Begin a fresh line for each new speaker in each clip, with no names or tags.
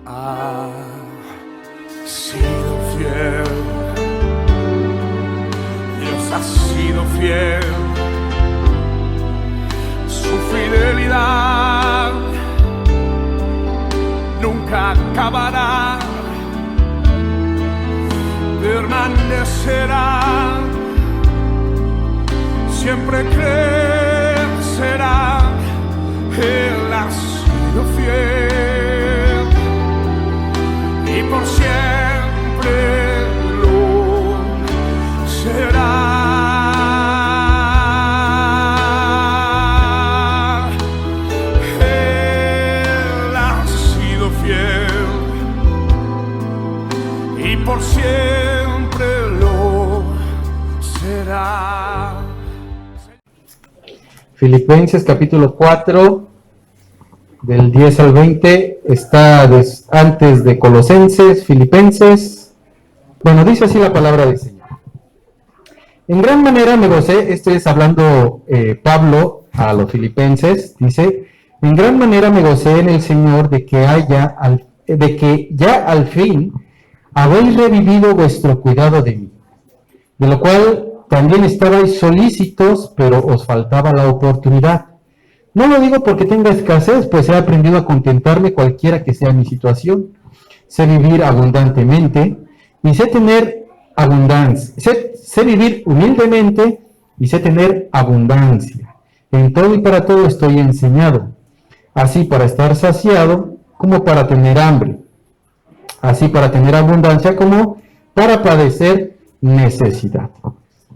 ha sido fiel. Dios ha sido fiel. Su fidelidad nunca acabará. Permanecerá, siempre crecerá. Él ha sido fiel y por siempre lo será. Él ha sido fiel y por siempre lo será.
Filipenses capítulo 4, del 10 al 20, está antes de Colosenses, Filipenses. Bueno, dice así la palabra del Señor. En gran manera me gocé, esto es hablando Pablo a los filipenses, dice, en gran manera me gocé en el Señor de que ya al fin habéis revivido vuestro cuidado de mí, de lo cual también estabais solícitos, pero os faltaba la oportunidad. No lo digo porque tenga escasez, pues he aprendido a contentarme cualquiera que sea mi situación. Sé vivir abundantemente y sé tener abundancia. Sé vivir humildemente y sé tener abundancia. En todo y para todo estoy enseñado, así para estar saciado como para tener hambre, así para tener abundancia como para padecer necesidad.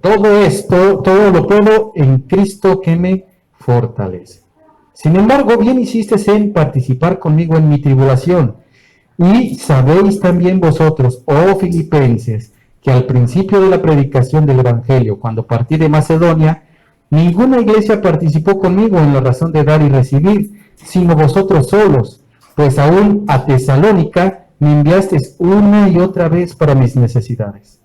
Todo lo puedo en Cristo que me fortalece. Sin embargo, bien hicisteis en participar conmigo en mi tribulación. Y sabéis también vosotros, oh filipenses, que al principio de la predicación del Evangelio, cuando partí de Macedonia, ninguna iglesia participó conmigo en la razón de dar y recibir, sino vosotros solos, pues aún a Tesalónica me enviasteis una y otra vez para mis necesidades.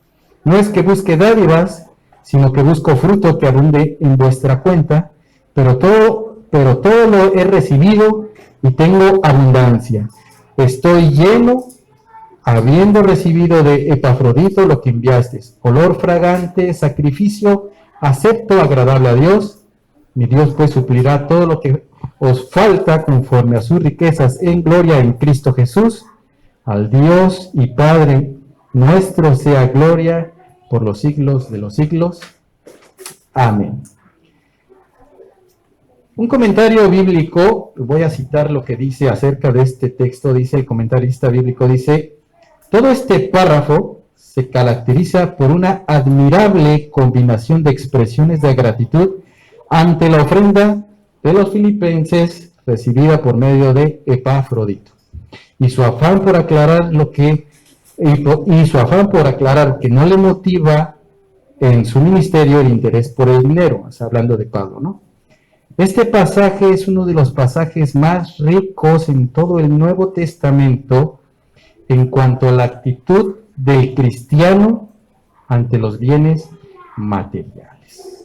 No es que busque dádivas, sino que busco fruto que abunde en vuestra cuenta, pero todo lo he recibido y tengo abundancia. Estoy lleno, habiendo recibido de Epafrodito lo que enviasteis, olor fragante, sacrificio acepto, agradable a Dios. Mi Dios pues suplirá todo lo que os falta conforme a sus riquezas en gloria en Cristo Jesús. Al Dios y Padre nuestro sea gloria por los siglos de los siglos. Amén. Un comentario bíblico, voy a citar lo que dice acerca de este texto, dice el comentarista bíblico, dice, todo este párrafo se caracteriza por una admirable combinación de expresiones de gratitud ante la ofrenda de los filipenses recibida por medio de Epafrodito, y su afán por aclarar que no le motiva en su ministerio el interés por el dinero, o sea, hablando de Pablo, ¿no? Este pasaje es uno de los pasajes más ricos en todo el Nuevo Testamento en cuanto a la actitud del cristiano ante los bienes materiales.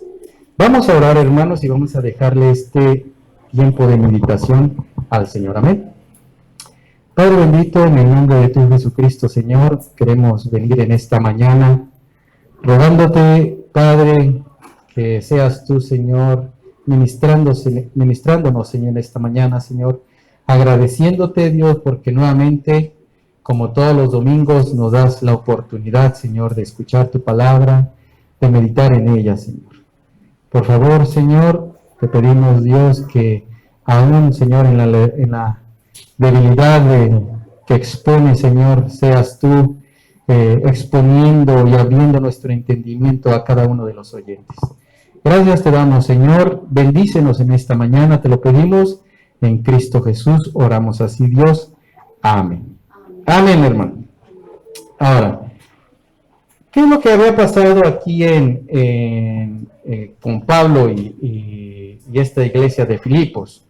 Vamos a orar, hermanos, y vamos a dejarle este tiempo de meditación al Señor. Amén. Padre bendito, en el nombre de tu Jesucristo, Señor, queremos venir en esta mañana rogándote, Padre, que seas tú, Señor, ministrándonos, Señor, en esta mañana, Señor, agradeciéndote, Dios, porque nuevamente, como todos los domingos, nos das la oportunidad, Señor, de escuchar tu palabra, de meditar en ella, Señor. Por favor, Señor, te pedimos, Dios, que aún, Señor, en la debilidad que expone, Señor, seas tú exponiendo y abriendo nuestro entendimiento a cada uno de los oyentes. Gracias te damos, Señor, bendícenos en esta mañana, te lo pedimos, en Cristo Jesús, oramos así, Dios, amén. Amén, hermano. Ahora, ¿qué es lo que había pasado aquí con Pablo y esta iglesia de Filipos?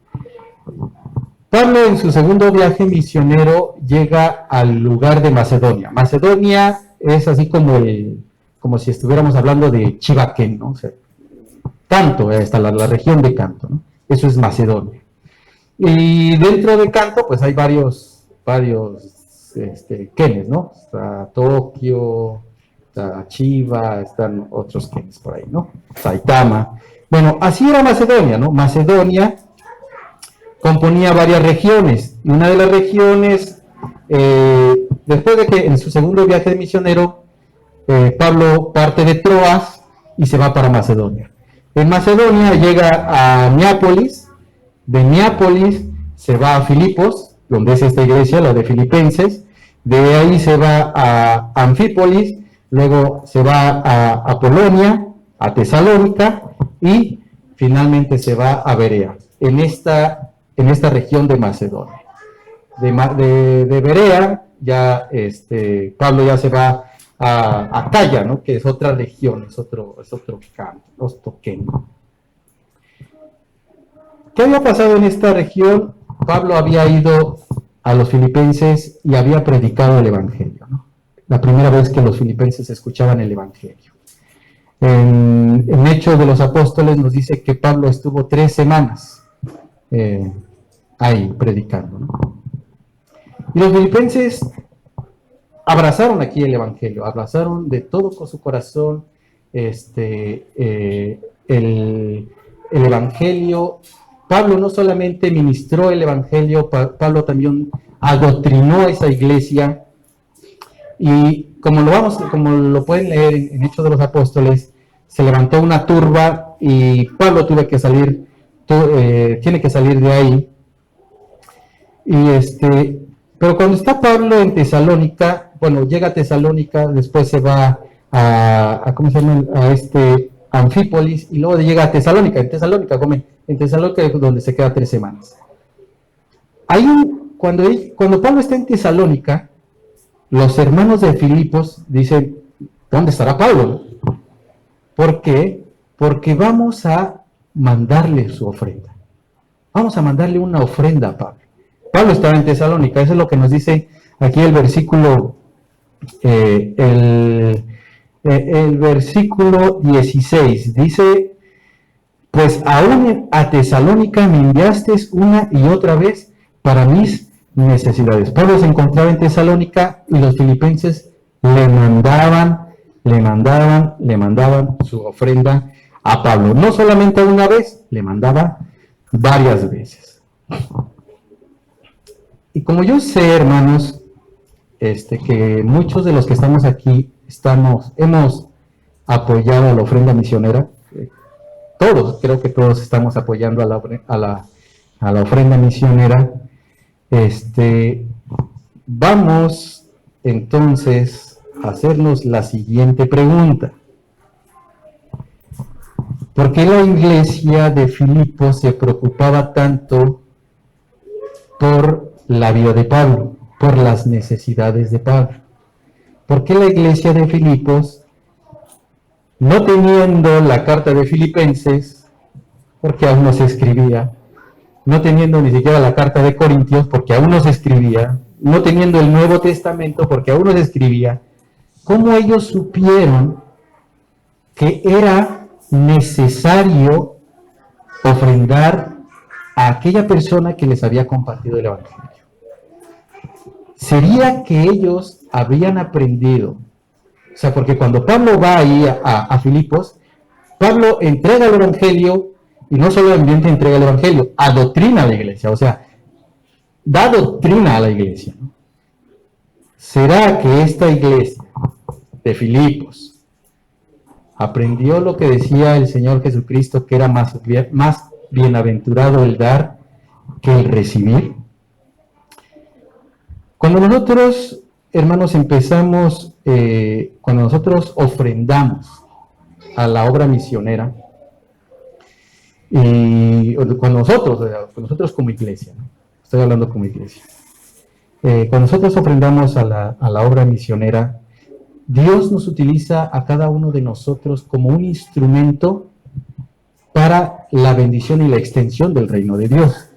Pablo en su segundo viaje misionero llega al lugar de Macedonia. Macedonia es así como si estuviéramos hablando de Chivaquén, ¿no? O sea, Canto, hasta la región de Canto, ¿no? Eso es Macedonia. Y dentro de Canto, pues hay varios kenes, ¿no? Está Tokio, está Chiba, están otros kenes por ahí, ¿no? Saitama. Bueno, así era Macedonia, ¿no? Macedonia componía varias regiones, y una de las regiones, después de que en su segundo viaje de misionero, Pablo parte de Troas y se va para Macedonia. En Macedonia llega a Neápolis, de Neápolis se va a Filipos, donde es esta iglesia, la de Filipenses, de ahí se va a Anfípolis, luego se va a Polonia, a Tesalónica y finalmente se va a Berea, en esta región de Macedonia. De Berea, ya Pablo ya se va a Acaya, ¿no? Que es otra región, es otro campo, ¿Qué había pasado en esta región? Pablo había ido a los filipenses y había predicado el Evangelio, ¿no? La primera vez que los filipenses escuchaban el Evangelio. En Hechos de los Apóstoles nos dice que Pablo estuvo 3 semanas ahí predicando, ¿no? Y los filipenses abrazaron aquí el Evangelio, abrazaron de todo con su corazón el Evangelio. Pablo no solamente ministró el Evangelio, Pablo también adoctrinó a esa iglesia, y como lo pueden leer en Hechos de los Apóstoles, se levantó una turba y Pablo tiene que salir de ahí. Pero cuando está Pablo en Tesalónica, bueno, llega a Tesalónica, después se va a Anfípolis, y luego llega a Tesalónica. En Tesalónica es donde se queda 3 semanas. Cuando Pablo está en Tesalónica, los hermanos de Filipos dicen, ¿dónde estará Pablo? ¿Por qué? Porque vamos a mandarle su ofrenda. Vamos a mandarle una ofrenda a Pablo. Pablo estaba en Tesalónica, eso es lo que nos dice aquí el versículo, el versículo 16. Dice, pues aún a Tesalónica me enviaste una y otra vez para mis necesidades. Pablo se encontraba en Tesalónica y los filipenses le mandaban su ofrenda a Pablo. No solamente una vez, le mandaba varias veces. Y como yo sé, hermanos, que muchos de los que estamos aquí hemos apoyado a la ofrenda misionera. Creo que todos estamos apoyando a la ofrenda misionera. Vamos entonces a hacernos la siguiente pregunta. ¿Por qué la iglesia de Filipos se preocupaba tanto por la vida de Pablo, por las necesidades de Pablo? ¿Por qué la iglesia de Filipos, no teniendo la carta de Filipenses, porque aún no se escribía, no teniendo ni siquiera la carta de Corintios, porque aún no se escribía, no teniendo el Nuevo Testamento, porque aún no se escribía, cómo ellos supieron que era necesario ofrendar a aquella persona que les había compartido el Evangelio? ¿Sería que ellos habían aprendido? O sea, porque cuando Pablo va ahí a Filipos, Pablo entrega el Evangelio, y no solamente entrega el Evangelio, adoctrina a la iglesia, o sea, da doctrina a la iglesia, ¿no? ¿Será que esta iglesia de Filipos aprendió lo que decía el Señor Jesucristo, que era más bienaventurado el dar que el recibir? Cuando nosotros, hermanos, cuando nosotros ofrendamos a la obra misionera, y cuando nosotros como iglesia, ¿no? Estoy hablando como iglesia, cuando nosotros ofrendamos a la obra misionera, Dios nos utiliza a cada uno de nosotros como un instrumento para la bendición y la extensión del reino de Dios.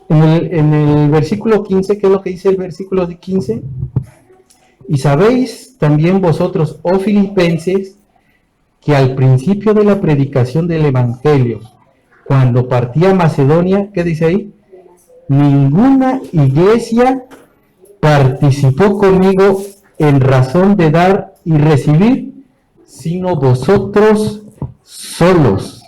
En el versículo 15, ¿qué es lo que dice el versículo 15? Y sabéis también vosotros, oh filipenses, que al principio de la predicación del Evangelio, cuando partí a Macedonia, ¿qué dice ahí? Ninguna iglesia participó conmigo en razón de dar y recibir, sino vosotros solos,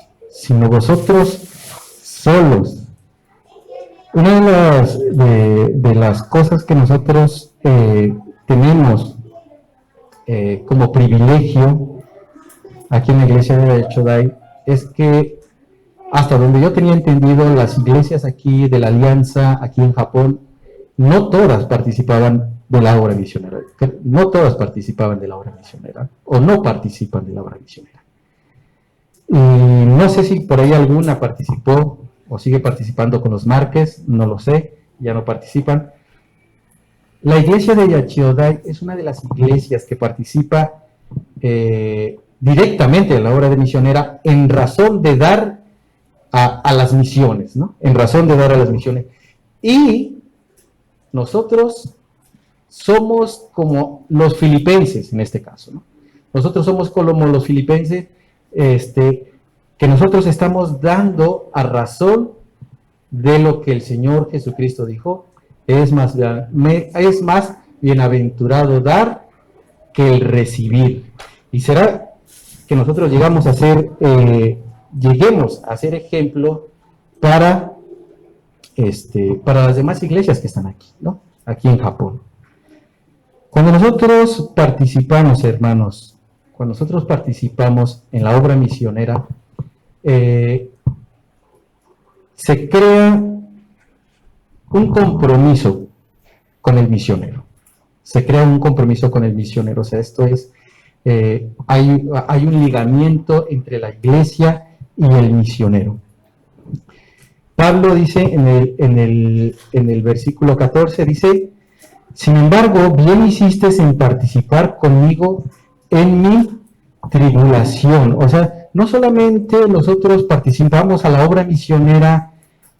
Una de las cosas que nosotros tenemos como privilegio aquí en la iglesia de Chodai es que, hasta donde yo tenía entendido, las iglesias aquí de la Alianza, aquí en Japón, no todas participaban de la obra misionera. No todas participaban de la obra misionera, o no participan de la obra misionera. Y no sé si por ahí alguna participó o sigue participando con los Márquez, no lo sé, ya no participan. La iglesia de Yachiodai es una de las iglesias que participa directamente en la obra de misionera en razón de dar a las misiones, ¿no? En razón de dar a las misiones. Y nosotros somos como los filipenses en este caso, ¿no? Nosotros somos como los filipenses, que nosotros estamos dando a razón de lo que el Señor Jesucristo dijo. Es más bienaventurado dar que el recibir. Y será que nosotros lleguemos a ser ejemplo para las demás iglesias que están aquí, ¿no? Aquí en Japón. Cuando nosotros participamos, hermanos, en la obra misionera, se crea un compromiso con el misionero. O sea, esto es, hay un ligamiento entre la iglesia y el misionero. Pablo dice en el versículo 14, dice: sin embargo, bien hiciste en participar conmigo en mi tribulación. O sea, no solamente nosotros participamos a la obra misionera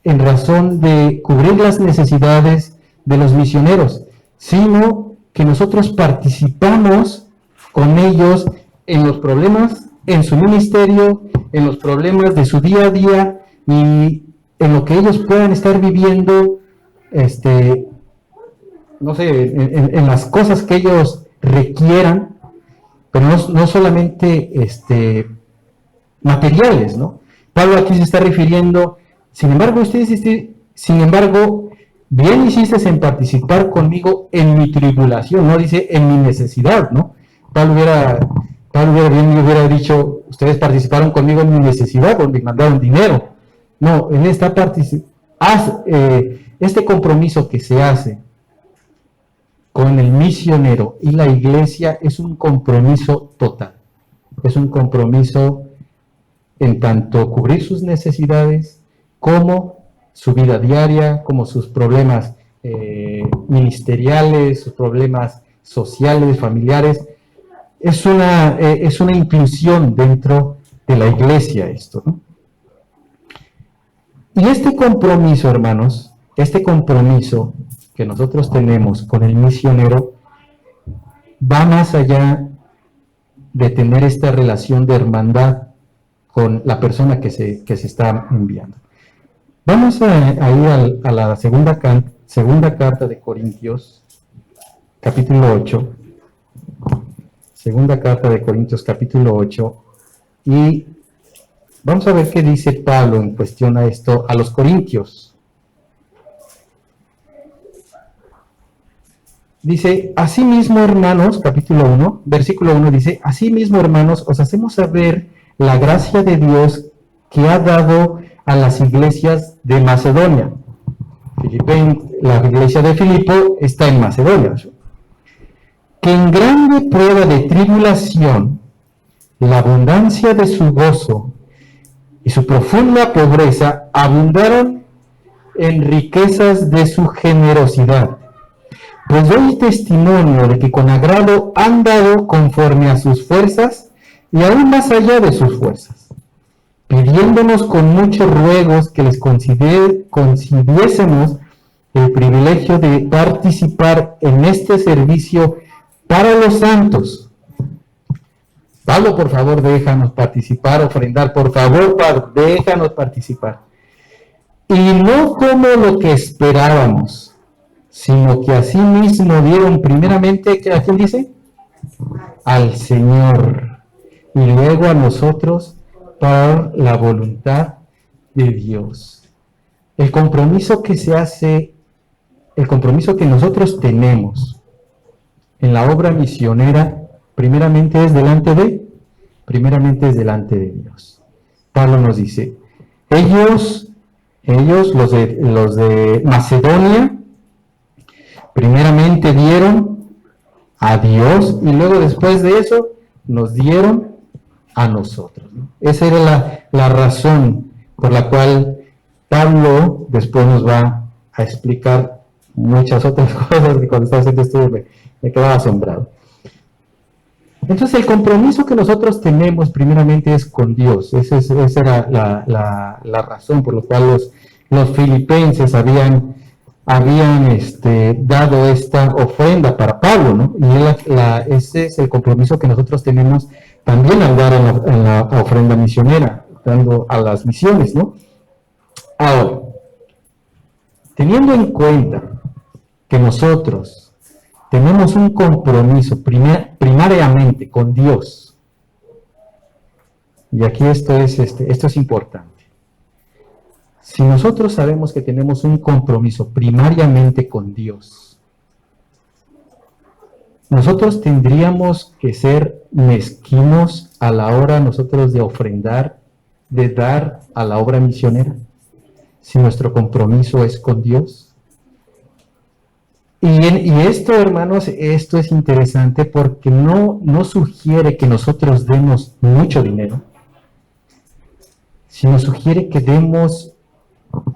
en razón de cubrir las necesidades de los misioneros, sino que nosotros participamos con ellos en los problemas, en su ministerio, en los problemas de su día a día y en lo que ellos puedan estar viviendo, no sé, en las cosas que ellos requieran, pero no solamente materiales, ¿no? Pablo aquí se está refiriendo: sin embargo, bien hiciste en participar conmigo en mi tribulación, no dice en mi necesidad, ¿no? Pablo hubiera dicho: ustedes participaron conmigo en mi necesidad, porque me mandaron dinero. No, en esta parte, este compromiso que se hace con el misionero y la iglesia es un compromiso total. Es un compromiso en tanto cubrir sus necesidades, como su vida diaria, como sus problemas ministeriales, sus problemas sociales, familiares. Es una inclusión dentro de la iglesia esto, ¿no? Y este compromiso, hermanos, que nosotros tenemos con el misionero va más allá de tener esta relación de hermandad con la persona que se está enviando. Vamos a ir a la segunda carta de Corintios, capítulo 8. Segunda carta de Corintios, capítulo 8. Y vamos a ver qué dice Pablo en cuestión a esto, a los corintios. Dice: asimismo, hermanos, capítulo 1, versículo 1 dice: asimismo, hermanos, os hacemos saber la gracia de Dios que ha dado a las iglesias de Macedonia. La iglesia de Filipo está en Macedonia. Que en grande prueba de tribulación, la abundancia de su gozo y su profunda pobreza abundaron en riquezas de su generosidad. Pues doy testimonio de que con agrado han dado conforme a sus fuerzas y aún más allá de sus fuerzas, pidiéndonos con muchos ruegos que les concediésemos el privilegio de participar en este servicio para los santos. Pablo, por favor, déjanos participar, ofrendar, por favor, Pablo, déjanos participar. Y no como lo que esperábamos, sino que asimismo dieron primeramente, ¿a quién dice? Al Señor, y luego a nosotros por la voluntad de Dios. El compromiso que se hace, el compromiso que nosotros tenemos en la obra misionera, primeramente es delante de Dios. Pablo nos dice, ellos los de Macedonia, primeramente dieron a Dios y luego después de eso nos dieron a nosotros, ¿no? Esa era la razón por la cual Pablo después nos va a explicar muchas otras cosas que cuando estaba haciendo estudio me quedaba asombrado. Entonces el compromiso que nosotros tenemos primeramente es con Dios. Esa era la razón por la cual los filipenses habían dado esta ofrenda para Pablo, ¿no? Y ese es el compromiso que nosotros tenemos también al dar en la ofrenda misionera, dando a las misiones, ¿no? Ahora, teniendo en cuenta que nosotros tenemos un compromiso primariamente con Dios, y aquí esto es importante. Si nosotros sabemos que tenemos un compromiso primariamente con Dios, nosotros tendríamos que ser mezquinos a la hora nosotros de ofrendar, de dar a la obra misionera, si nuestro compromiso es con Dios. Y esto, hermanos, esto es interesante porque no sugiere que nosotros demos mucho dinero, sino sugiere que demos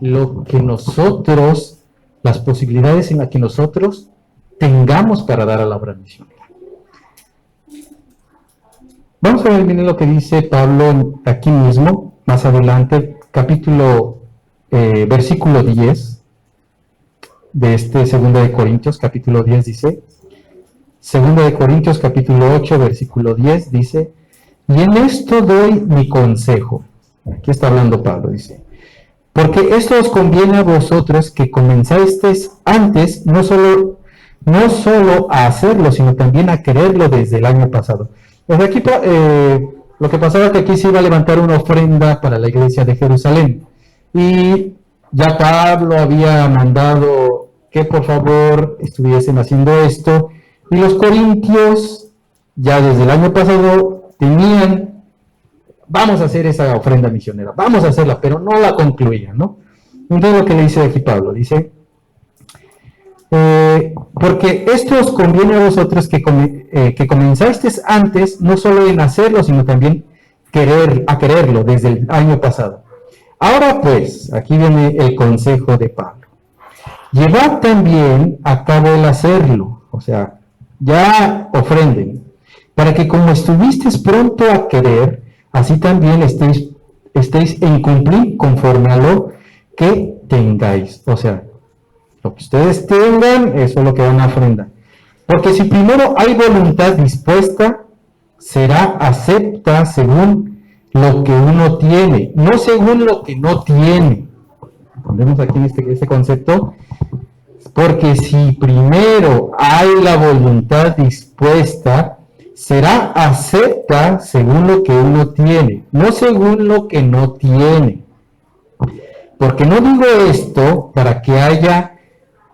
lo que nosotros, las posibilidades en las que nosotros tengamos para dar a la obra misionera. Vamos a ver bien lo que dice Pablo aquí mismo, más adelante, versículo 10 de 2 de Corintios, capítulo 10 dice, 2 de Corintios, capítulo 8, versículo 10 dice, y en esto doy mi consejo. Aquí está hablando Pablo, dice, porque esto os conviene a vosotros que comenzasteis antes, no solo a hacerlo, sino también a quererlo desde el año pasado. Desde aquí, lo que pasaba es que aquí se iba a levantar una ofrenda para la iglesia de Jerusalén. Y ya Pablo había mandado que por favor estuviesen haciendo esto. Y los corintios, ya desde el año pasado, vamos a hacer esa ofrenda misionera, vamos a hacerla, pero no la concluían, ¿no? Entonces lo que le dice aquí Pablo, dice, porque esto os conviene a vosotros que comenzasteis antes, no solo en hacerlo, sino también quererlo desde el año pasado. Ahora pues, aquí viene el consejo de Pablo. Llevad también a cabo el hacerlo, o sea, ya ofrenden, para que como estuvisteis pronto a querer, así también estéis en cumplir conforme a lo que tengáis. O sea, lo que ustedes tengan, eso es lo que van a ofrendar. Porque si primero hay voluntad dispuesta, será acepta según lo que uno tiene, no según lo que no tiene. Ponemos aquí en este concepto, porque si primero hay la voluntad dispuesta, será acepta según lo que uno tiene, no según lo que no tiene. Porque no digo esto para que haya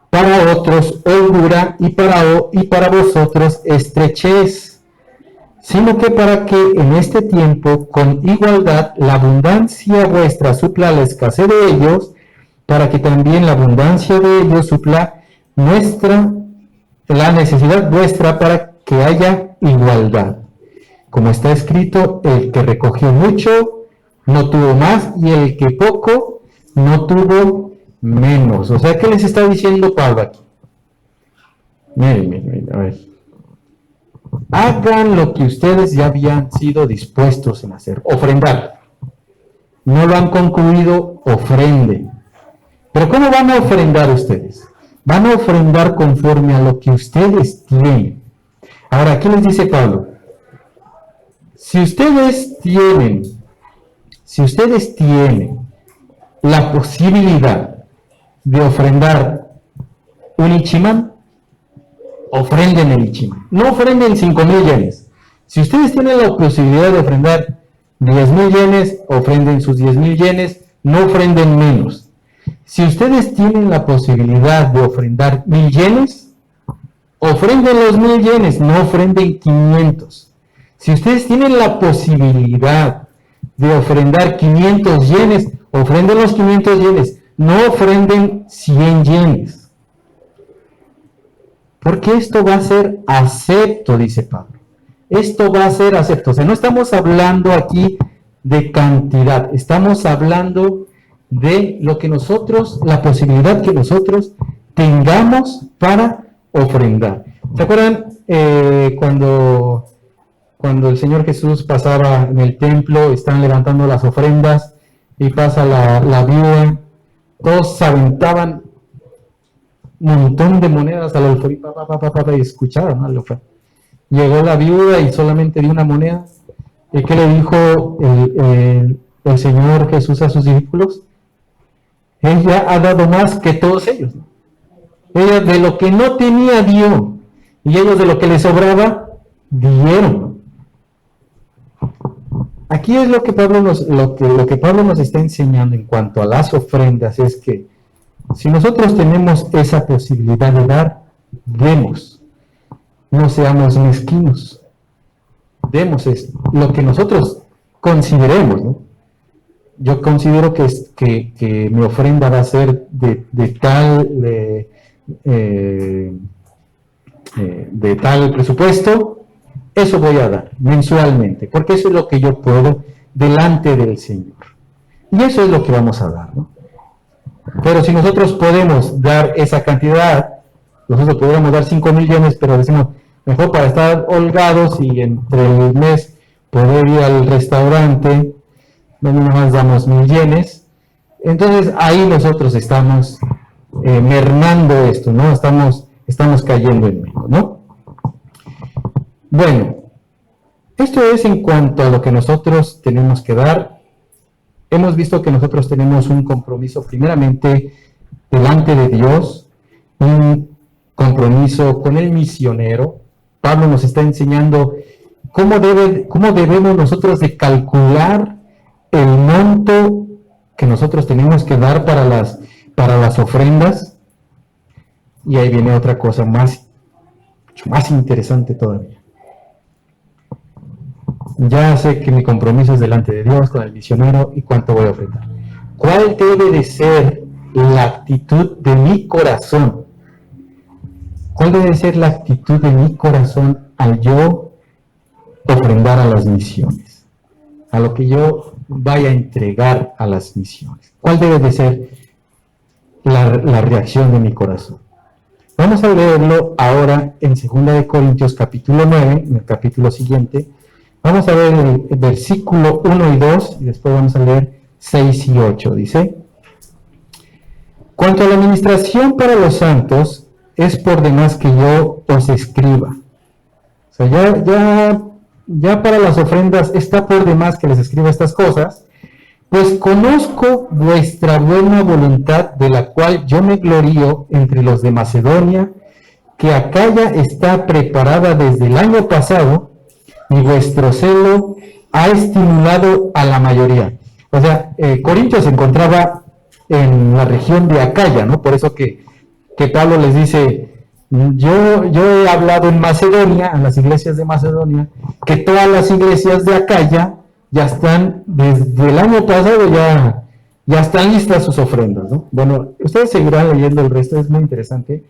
para otros holgura y para vosotros estrechez, sino que para que en este tiempo con igualdad la abundancia vuestra supla la escasez de ellos, para que también la abundancia de ellos supla la necesidad vuestra, para que haya igualdad. Como está escrito, el que recogió mucho no tuvo más, y el que poco no tuvo menos. O sea, ¿qué les está diciendo Pablo aquí? Miren, a ver. Hagan lo que ustedes ya habían sido dispuestos en hacer, ofrendar. No lo han concluido, ofrenden. Pero ¿cómo van a ofrendar ustedes? Van a ofrendar conforme a lo que ustedes tienen. Ahora, aquí les dice Pablo, si ustedes tienen la posibilidad de ofrendar un ichimán, ofrenden el ichimán. No ofrenden 5,000 yenes. Si ustedes tienen la posibilidad de ofrendar 10,000 yenes, ofrenden sus 10,000 yenes, no ofrenden menos. Si ustedes tienen la posibilidad de ofrendar 1,000 yenes, ofrenden los 1,000 yenes, no ofrenden 500. Si ustedes tienen la posibilidad de ofrendar 500 yenes, ofrenden los 500 yenes, no ofrenden 100 yenes. Porque esto va a ser acepto, dice Pablo. Esto va a ser acepto. O sea, no estamos hablando aquí de cantidad, estamos hablando de lo que nosotros, la posibilidad que nosotros tengamos para ofrendar. ¿Se acuerdan cuando el Señor Jesús pasaba en el templo, están levantando las ofrendas y pasa la viuda, todos se aventaban un montón de monedas al alfolí y escucharon al ofrenda? Llegó la viuda y solamente dio una moneda. ¿Y qué le dijo el Señor Jesús a sus discípulos? Ella ha dado más que todos ellos, ¿no? Ella de lo que no tenía dio, y ellos de lo que les sobraba dieron. Aquí es lo que Pablo nos está enseñando en cuanto a las ofrendas, es que si nosotros tenemos esa posibilidad de dar, demos. No seamos mezquinos. Demos lo que nosotros consideremos, ¿no? Yo considero que mi ofrenda va a ser de tal presupuesto, eso voy a dar mensualmente, porque eso es lo que yo puedo delante del Señor. Y eso es lo que vamos a dar, ¿no? Pero si nosotros podemos dar esa cantidad, nosotros podríamos dar 5,000 yenes, pero decimos, mejor para estar holgados y entre el mes poder ir al restaurante, no más damos 1,000 yenes. Entonces ahí nosotros estamos mermando esto, ¿no? Estamos cayendo en medio, ¿no? Bueno, esto es en cuanto a lo que nosotros tenemos que dar. Hemos visto que nosotros tenemos un compromiso primeramente delante de Dios, un compromiso con el misionero. Pablo nos está enseñando cómo debemos nosotros de calcular el monto que nosotros tenemos que dar para las ofrendas. Y ahí viene otra cosa mucho más interesante todavía. Ya sé que mi compromiso es delante de Dios, con el misionero, y cuánto voy a ofrendar. ¿Cuál debe de ser la actitud de mi corazón? ¿Cuál debe de ser la actitud de mi corazón al yo ofrendar a las misiones? A lo que yo vaya a entregar a las misiones. ¿Cuál debe de ser la reacción de mi corazón? Vamos a leerlo ahora en 2 Corintios capítulo 9, en el capítulo siguiente. Vamos a ver el versículo 1 y 2, y después vamos a leer 6 y 8. Dice: cuanto a la administración para los santos, es por demás que yo os escriba. O sea, ya para las ofrendas está por demás que les escriba estas cosas, pues conozco vuestra buena voluntad, de la cual yo me glorío entre los de Macedonia, que Acaya está preparada desde el año pasado, y vuestro celo ha estimulado a la mayoría. O sea, Corintios se encontraba en la región de Acaya, ¿no? Por eso que Pablo les dice, yo he hablado en Macedonia, en las iglesias de Macedonia, que todas las iglesias de Acaya ya están, desde el año pasado ya están listas sus ofrendas, ¿no? Bueno, ustedes seguirán leyendo el resto, es muy interesante.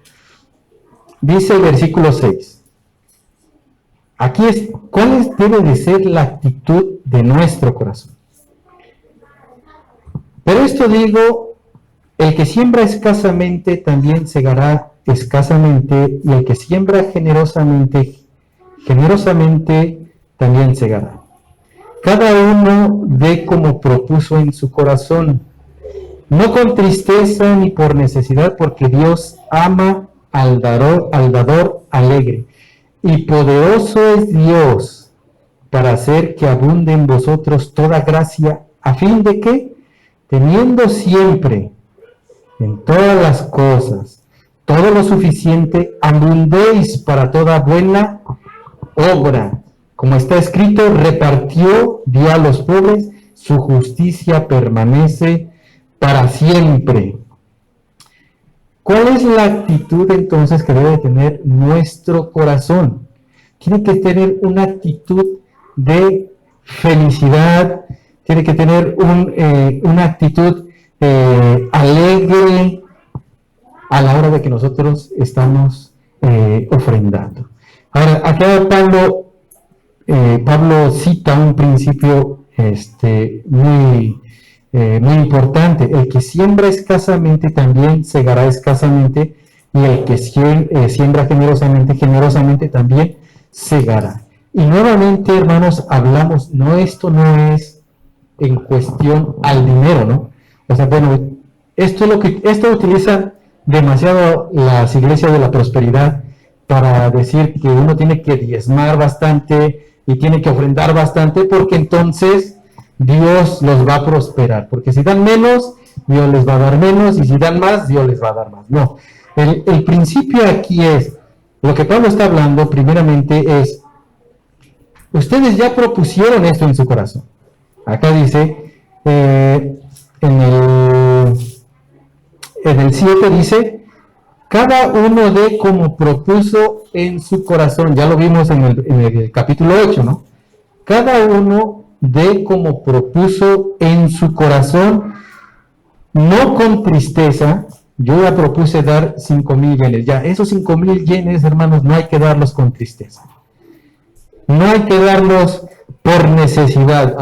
Dice el versículo 6. Aquí ¿cuál debe de ser la actitud de nuestro corazón? Pero esto digo, el que siembra escasamente también segará escasamente, y el que siembra generosamente también segará. Cada uno dé como propuso en su corazón, no con tristeza ni por necesidad, porque Dios ama al dador alegre. Y poderoso es Dios para hacer que abunde en vosotros toda gracia, a fin de que, teniendo siempre en todas las cosas todo lo suficiente, abundéis para toda buena obra. Como está escrito, repartió, dio a los pobres, su justicia permanece para siempre. ¿Cuál es la actitud entonces que debe tener nuestro corazón? Tiene que tener una actitud de felicidad, tiene que tener una actitud alegre a la hora de que nosotros estamos ofrendando. Ahora, acá Pablo cita un principio muy importante. El que siembra escasamente también segará escasamente, y el que siembra generosamente también segará. Y nuevamente, hermanos, hablamos, esto no es en cuestión al dinero, ¿no? O sea, bueno, esto utiliza demasiado las iglesias de la prosperidad para decir que uno tiene que diezmar bastante y tiene que ofrendar bastante, porque entonces Dios los va a prosperar. Porque si dan menos, Dios les va a dar menos, y si dan más, Dios les va a dar más. No, el principio aquí es, lo que Pablo está hablando primeramente es, ustedes ya propusieron esto en su corazón. Acá dice, en el 7 dice, cada uno dé como propuso en su corazón. Ya lo vimos en el capítulo 8, ¿no? Cada uno dé como propuso en su corazón, no con tristeza. Yo ya propuse dar 5,000 yenes. Ya, esos 5,000 yenes, hermanos, no hay que darlos con tristeza. No hay que darlos por necesidad.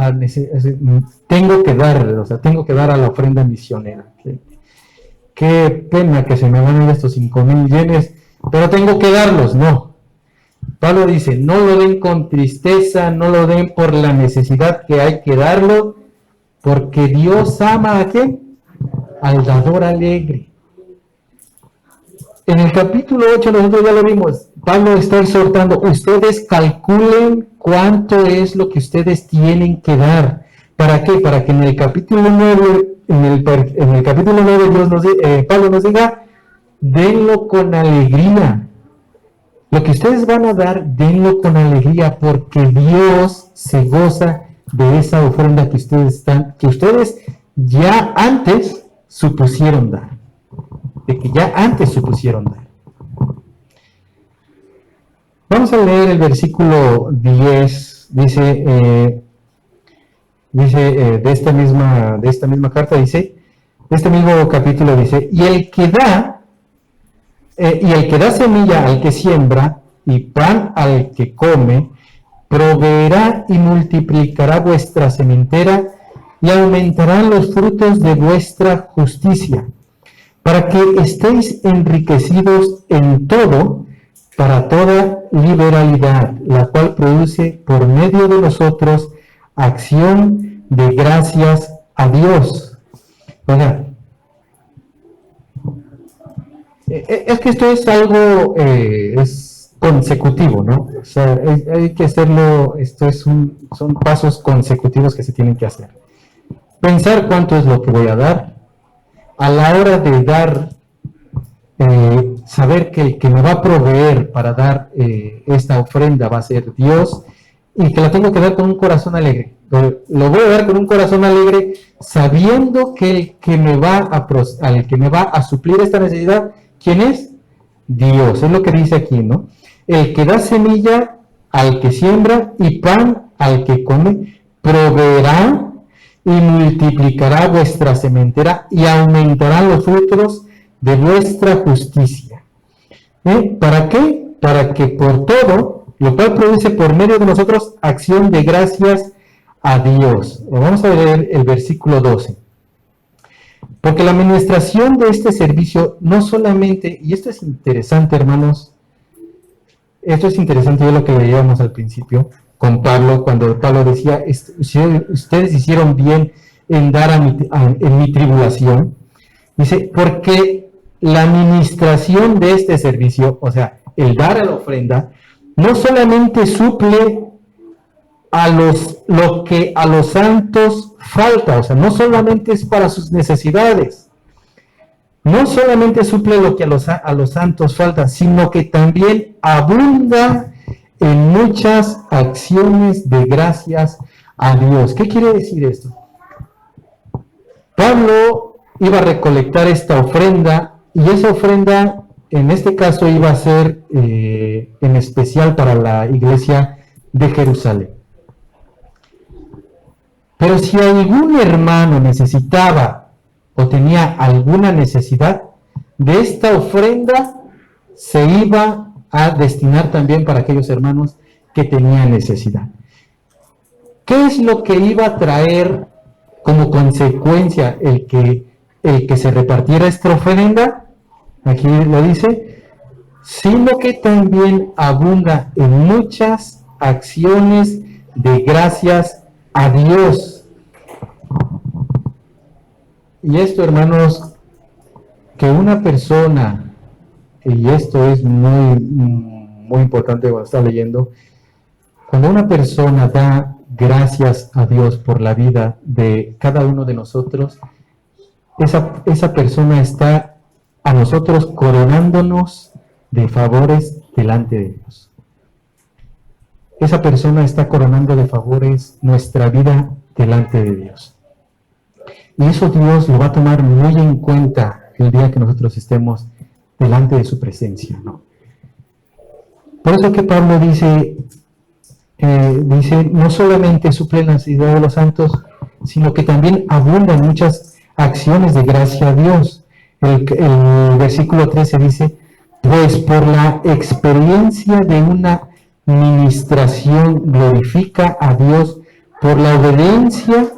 Tengo que dar a la ofrenda misionera. Qué pena que se me van a ir estos 5,000 yenes, pero tengo que darlos. No. Pablo dice, no lo den con tristeza, no lo den por la necesidad, que hay que darlo, porque Dios ama ¿a qué? Al dador alegre. En el capítulo 8 nosotros ya lo vimos, Pablo está exhortando, ustedes calculen cuánto es lo que ustedes tienen que dar. ¿Para qué? Para que en el capítulo 9, Pablo nos diga, denlo con alegría. Lo que ustedes van a dar, denlo con alegría, porque Dios se goza de esa ofrenda que ustedes ya antes supusieron dar. Vamos a leer el versículo 10, dice de esta misma carta, dice, de este mismo capítulo dice, y el que da semilla al que siembra y pan al que come, proveerá y multiplicará vuestra sementera y aumentarán los frutos de vuestra justicia, para que estéis enriquecidos en todo, para toda liberalidad, la cual produce por medio de nosotros acción de gracias a Dios. Oiga, es que esto es algo es consecutivo, ¿no? O sea, hay que hacerlo, son pasos consecutivos que se tienen que hacer. Pensar cuánto es lo que voy a dar. A la hora de dar, saber que el que me va a proveer para dar esta ofrenda va a ser Dios, y que la tengo que dar con un corazón alegre. Lo voy a dar con un corazón alegre, sabiendo que el que me va a suplir esta necesidad, ¿quién es? Dios. Es lo que dice aquí, ¿no? El que da semilla al que siembra y pan al que come, proveerá y multiplicará vuestra sementera y aumentará los frutos de vuestra justicia. ¿Para qué? Para que por todo, lo cual produce por medio de nosotros acción de gracias a Dios. Vamos a leer el versículo 12. Porque la administración de este servicio no solamente, y esto es interesante, hermanos, esto es interesante de lo que leíamos al principio con Pablo, cuando Pablo decía, ustedes hicieron bien en dar en mi tribulación. Dice, porque la administración de este servicio, o sea, el dar a la ofrenda, no solamente suple lo que a los santos falta, o sea, no solamente es para sus necesidades, no solamente suple lo que a los santos falta, sino que también abunda en muchas acciones de gracias a Dios. ¿Qué quiere decir esto? Pablo iba a recolectar esta ofrenda, y esa ofrenda en este caso iba a ser en especial para la iglesia de Jerusalén. Pero si algún hermano necesitaba o tenía alguna necesidad, de esta ofrenda se iba a destinar también para aquellos hermanos que tenían necesidad. ¿Qué es lo que iba a traer como consecuencia el que se repartiera esta ofrenda? Aquí lo dice, sino que también abunda en muchas acciones de gracias a Dios. Y esto, hermanos, que una persona, y esto es muy importante cuando está leyendo, cuando una persona da gracias a Dios por la vida de cada uno de nosotros, esa persona está a nosotros coronándonos de favores delante de Dios. Esa persona está coronando de favores nuestra vida delante de Dios. Y eso Dios lo va a tomar muy en cuenta el día que nosotros estemos delante de su presencia, ¿no? Por eso que Pablo dice, no solamente suple la necesidad de los santos, sino que también abundan muchas acciones de gracia a Dios. El versículo 13 dice, pues por la experiencia de una ministración glorifica a Dios por la obediencia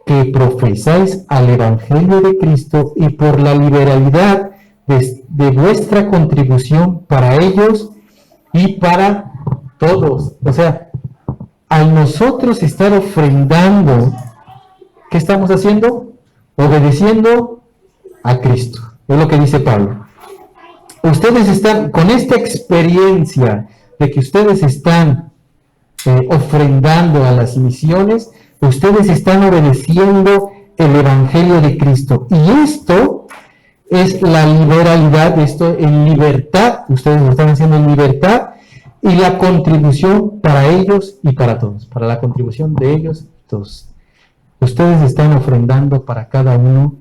que profesáis al Evangelio de Cristo y por la liberalidad de vuestra contribución para ellos y para todos. O sea, al nosotros estar ofrendando, ¿qué estamos haciendo? Obedeciendo a Cristo. Es lo que dice Pablo. Ustedes están, con esta experiencia de que ustedes están ofrendando a las misiones, ustedes están obedeciendo el Evangelio de Cristo. Y esto es la liberalidad, esto en libertad, ustedes lo están haciendo en libertad, y la contribución para ellos y para todos, para la contribución de ellos y todos. Ustedes están ofrendando para cada uno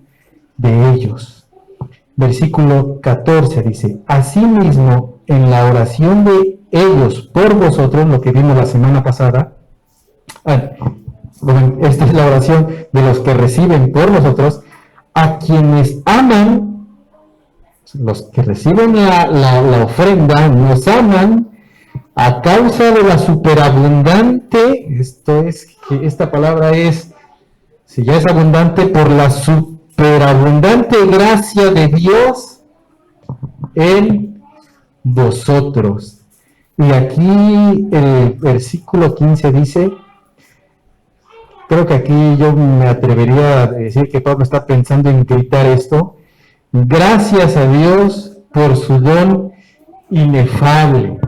de ellos. Versículo 14 dice, asimismo, en la oración de ellos por vosotros, lo que vimos la semana pasada, esta es la oración de los que reciben por nosotros, a quienes aman, los que reciben la ofrenda, nos aman a causa de la superabundante, esto es, que esta palabra es, si ya es abundante, por la superabundante gracia de Dios en vosotros. Y aquí el versículo 15 dice, creo que aquí yo me atrevería a decir que Pablo está pensando en gritar esto, gracias a Dios por su don inefable.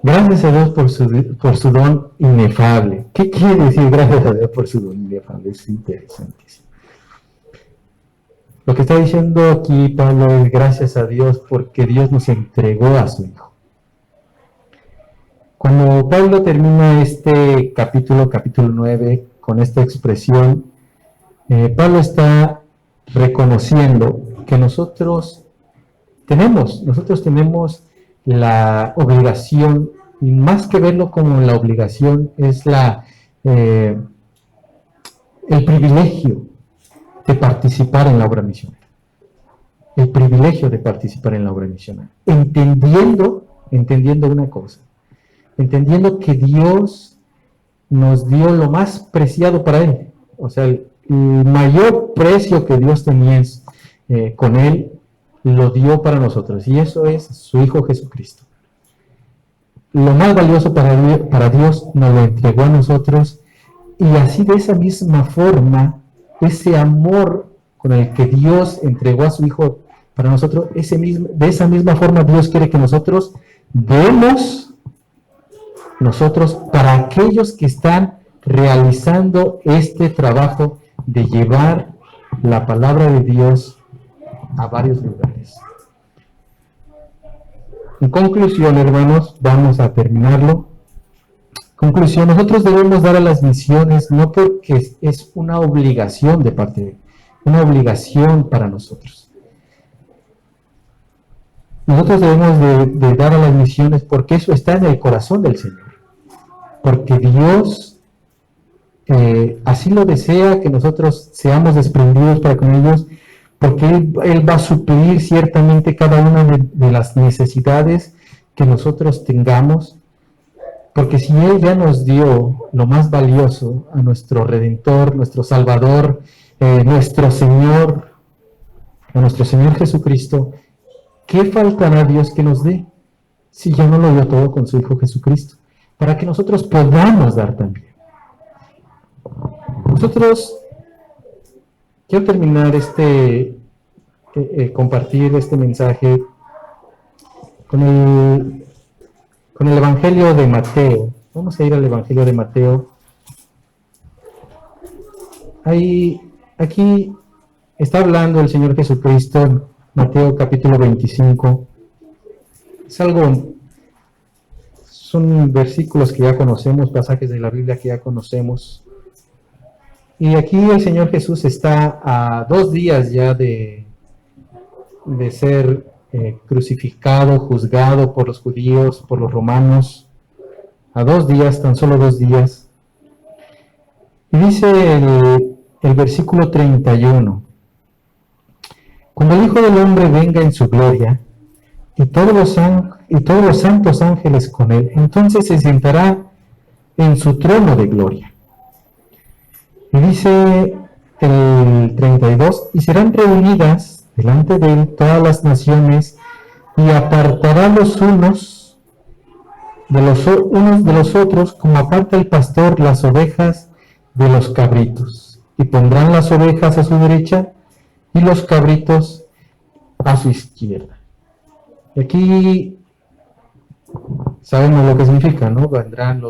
Gracias a Dios por su don inefable. ¿Qué quiere decir gracias a Dios por su don inefable? Es interesantísimo. Lo que está diciendo aquí Pablo es gracias a Dios porque Dios nos entregó a su Hijo. Cuando Pablo termina este capítulo 9, con esta expresión, Pablo está reconociendo que nosotros tenemos la obligación, y más que verlo como la obligación, es el privilegio de participar en la obra misionera. El privilegio de participar en la obra misionera. Entendiendo una cosa. Entendiendo que Dios nos dio lo más preciado para Él. O sea, el mayor precio que Dios tenía con Él, lo dio para nosotros. Y eso es su Hijo Jesucristo. Lo más valioso para Dios nos lo entregó a nosotros. Y así de esa misma forma, ese amor con el que Dios entregó a su Hijo para nosotros, de esa misma forma Dios quiere que nosotros demos para aquellos que están realizando este trabajo de llevar la palabra de Dios a varios lugares. En conclusión, hermanos, vamos a terminarlo. Conclusión, nosotros debemos dar a las misiones no porque es una obligación de parte de Dios, una obligación para nosotros. Nosotros debemos de dar a las misiones porque eso está en el corazón del Señor. Porque Dios así lo desea, que nosotros seamos desprendidos para con ellos, porque Él va a suplir ciertamente cada una de las necesidades que nosotros tengamos. Porque si Él ya nos dio lo más valioso, a nuestro Redentor, nuestro Salvador, nuestro Señor, a nuestro Señor Jesucristo, ¿qué faltará a Dios que nos dé? Si ya no lo dio todo con su Hijo Jesucristo, para que nosotros podamos dar también. Nosotros, quiero terminar compartir este mensaje con el Evangelio de Mateo. Vamos a ir al Evangelio de Mateo. Aquí está hablando el Señor Jesucristo en Mateo capítulo 25. Son versículos que ya conocemos, pasajes de la Biblia que ya conocemos. Y aquí el Señor Jesús está a 2 días ya de ser crucificado, juzgado por los judíos, por los romanos. A 2 días, tan solo 2 días. Y dice el versículo 31. Cuando el Hijo del Hombre venga en su gloria, y todos los santos ángeles con él, entonces se sentará en su trono de gloria. Y dice el 32, y serán reunidas delante de él todas las naciones, y apartará los unos de los otros, como aparta el pastor las ovejas de los cabritos. Y pondrán las ovejas a su derecha, y los cabritos a su izquierda. Y aquí sabemos lo que significa, ¿no? Vendrán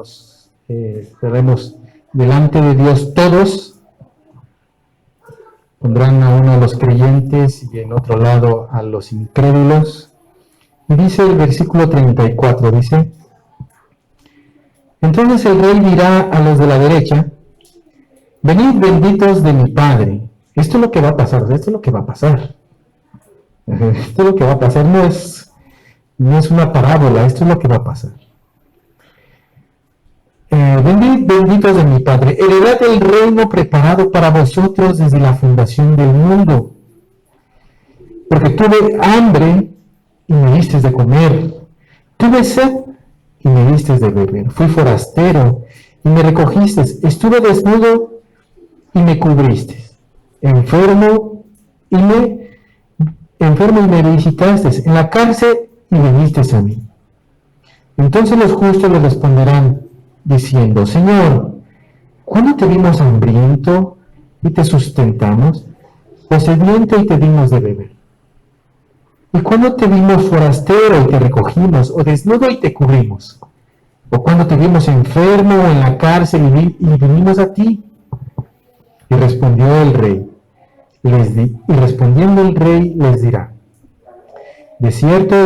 estaremos delante de Dios todos, pondrán a uno a los creyentes y en otro lado a los incrédulos. Y dice el versículo 34, dice: entonces el rey dirá a los de la derecha: venid benditos de mi Padre. Esto es lo que va a pasar, esto es lo que va a pasar. Esto es lo que va a pasar, no es una parábola, esto es lo que va a pasar. Venid benditos de mi Padre, heredad el reino preparado para vosotros desde la fundación del mundo. Porque tuve hambre y me disteis de comer, tuve sed y me disteis de beber, fui forastero y me recogisteis, estuve desnudo y me cubristeis, enfermo y me visitasteis, en la cárcel y vinisteis a mí. Entonces los justos le responderán, diciendo: Señor, ¿cuándo te vimos hambriento y te sustentamos, o sediento y te dimos de beber? ¿Y cuándo te vimos forastero y te recogimos, o desnudo y te cubrimos? ¿O cuándo te vimos enfermo o en la cárcel y vinimos a ti? Y respondió el rey, respondiendo el rey les dirá: de cierto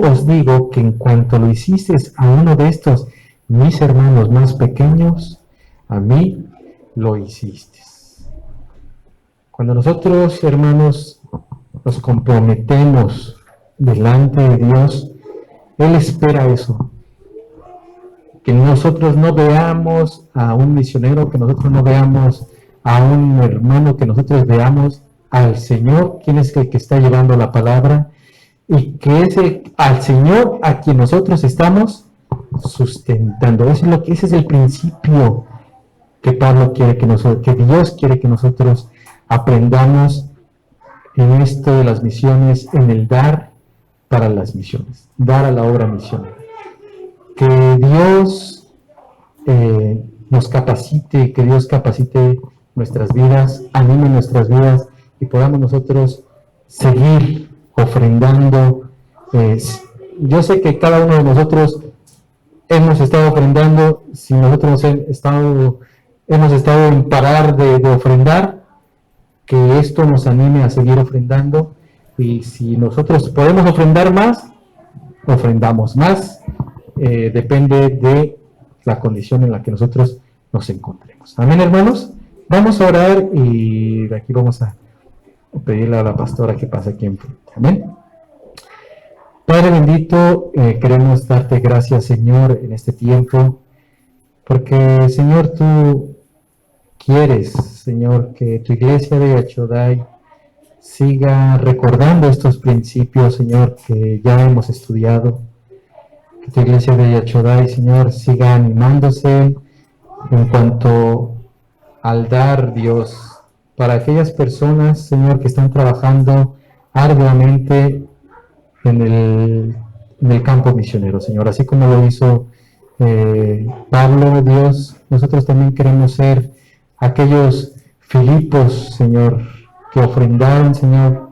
os digo que en cuanto lo hicisteis a uno de estos mis hermanos más pequeños, a mí lo hicisteis. Cuando nosotros, hermanos, nos comprometemos delante de Dios, Él espera eso. Que nosotros no veamos a un misionero, que nosotros no veamos a un hermano, que nosotros veamos al Señor, quien es el que está llevando la palabra, y que es al Señor a quien nosotros estamos sustentando. Ese es el principio que Pablo quiere que Dios quiere que nosotros aprendamos en esto de las misiones, en el dar para las misiones, dar a la obra misionera. Que Dios nos capacite, que Dios capacite nuestras vidas, anime nuestras vidas y podamos nosotros seguir ofrendando. Yo sé que cada uno de nosotros hemos estado ofrendando, si nosotros hemos estado en parar de ofrendar, que esto nos anime a seguir ofrendando, y si nosotros podemos ofrendar más, ofrendamos más, depende de la condición en la que nosotros nos encontremos. Amén, hermanos. Vamos a orar y de aquí vamos a pedirle a la pastora que pase aquí enfrente. Amén. Padre bendito, queremos darte gracias, Señor, en este tiempo, porque, Señor, tú quieres, Señor, que tu iglesia de Yachodai siga recordando estos principios, Señor, que ya hemos estudiado. Que tu iglesia de Yachodai, Señor, siga animándose en cuanto al dar, Dios, para aquellas personas, Señor, que están trabajando arduamente en el campo misionero, Señor. Así como lo hizo Pablo, Dios, nosotros también queremos ser aquellos Filipos, Señor, que ofrendaron, Señor,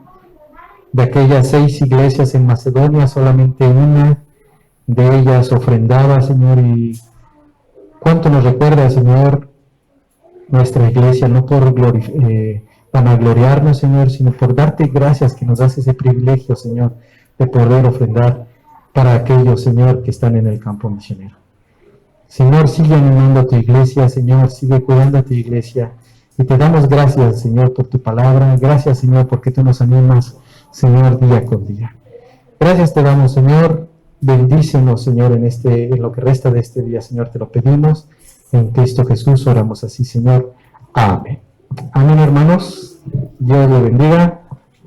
de aquellas 6 iglesias en Macedonia, solamente una de ellas ofrendaba, Señor, y cuánto nos recuerda, Señor, nuestra iglesia, no por vanagloriarnos, Señor, sino por darte gracias que nos das ese privilegio, Señor, de poder ofrendar para aquellos, Señor, que están en el campo misionero. Señor, sigue animando a tu iglesia, Señor, sigue cuidando a tu iglesia, y te damos gracias, Señor, por tu palabra. Gracias, Señor, porque tú nos animas, Señor, día con día. Gracias te damos, Señor. Bendícenos, Señor, en lo que resta de este día, Señor, te lo pedimos. En Cristo Jesús oramos así, Señor. Amén. Amén, hermanos. Dios le bendiga.